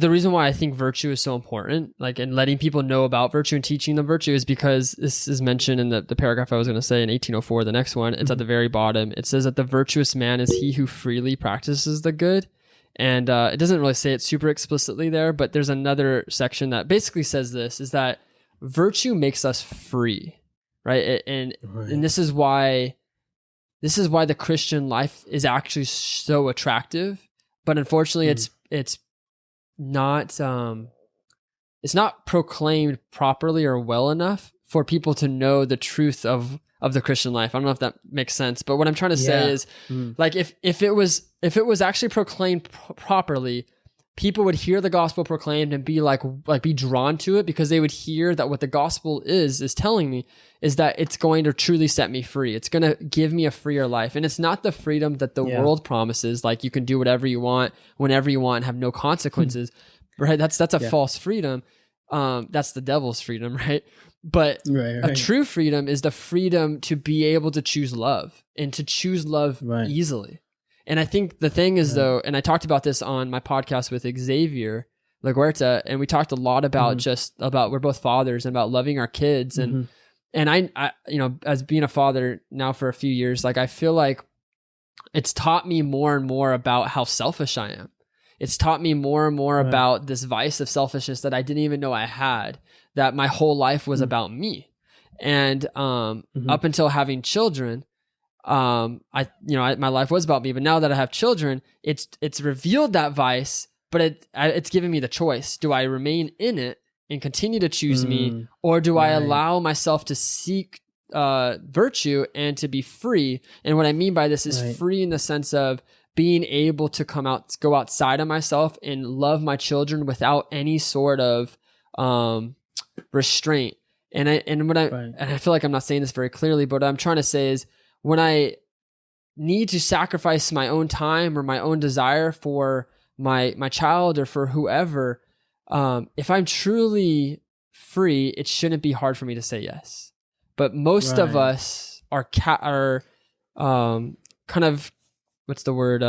the reason why I think virtue is so important, like, and letting people know about virtue and teaching them virtue, is because this is mentioned in the paragraph I was going to say in 1804, the next one. It's at the very bottom. It says that the virtuous man is he who freely practices the good. And it doesn't really say it super explicitly there, but there's another section that basically says this, is that virtue makes us free, right? And this is why the Christian life is actually so attractive, but unfortunately it's not proclaimed properly or well enough for people to know the truth of the Christian life. I don't know if that makes sense, but what I'm trying to say is, like, if it was actually proclaimed properly, people would hear the gospel proclaimed and be be drawn to it, because they would hear that what the gospel is telling me is that it's going to truly set me free. It's going to give me a freer life. And it's not the freedom that the world promises, like you can do whatever you want, whenever you want, and have no consequences, right? That's a false freedom. That's the devil's freedom, right? But a true freedom is the freedom to be able to choose love, and to choose love easily. And I think the thing is, though, and I talked about this on my podcast with Xavier LaGuerta, and we talked a lot about about we're both fathers and about loving our kids. And I, as being a father now for a few years, like, I feel like it's taught me more and more about how selfish I am. It's taught me more and more about this vice of selfishness that I didn't even know I had, that my whole life was about me. And up until having children, my life was about me, but now that I have children, it's revealed that vice, but it's given me the choice. Do I remain in it and continue to choose me, or do I allow myself to seek virtue and to be free? And what I mean by this is free in the sense of being able to go outside of myself and love my children without any sort of restraint. And I feel like I'm not saying this very clearly, but what I'm trying to say is, when I need to sacrifice my own time or my own desire for my child or for whoever, if I'm truly free, it shouldn't be hard for me to say yes. But most of us are kind of, what's the word?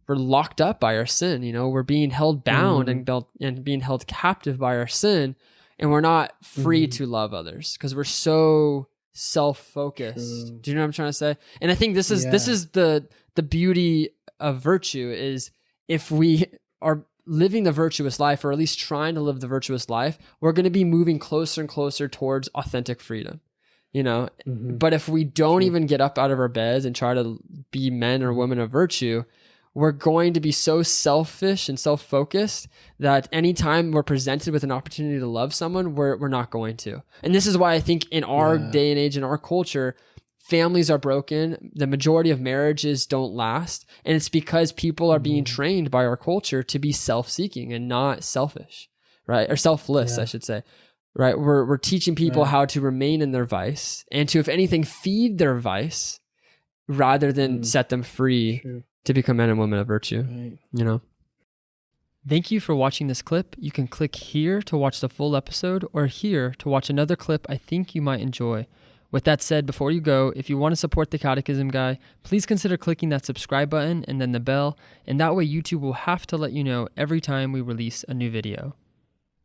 We're locked up by our sin. We're being held bound and being held captive by our sin, and we're not free to love others because we're so self-focused. True. Do you know what I'm trying to say? And I think this is the beauty of virtue, is if we are living the virtuous life, or at least trying to live the virtuous life, we're going to be moving closer and closer towards authentic freedom. But if we don't even get up out of our beds and try to be men or women of virtue, we're going to be so selfish and self-focused that anytime we're presented with an opportunity to love someone, we're not going to. And this is why I think in our day and age, in our culture, families are broken. The majority of marriages don't last. And it's because people are being trained by our culture to be self-seeking and not selfish, right? Or selfless, I should say, right? We're teaching people how to remain in their vice and to, if anything, feed their vice rather than set them free. True. To become men and women of virtue, Thank you for watching this clip. You can click here to watch the full episode, or here to watch another clip I think you might enjoy. With that said, before you go, if you want to support the Catechism Guy, please consider clicking that subscribe button and then the bell, and that way YouTube will have to let you know every time we release a new video.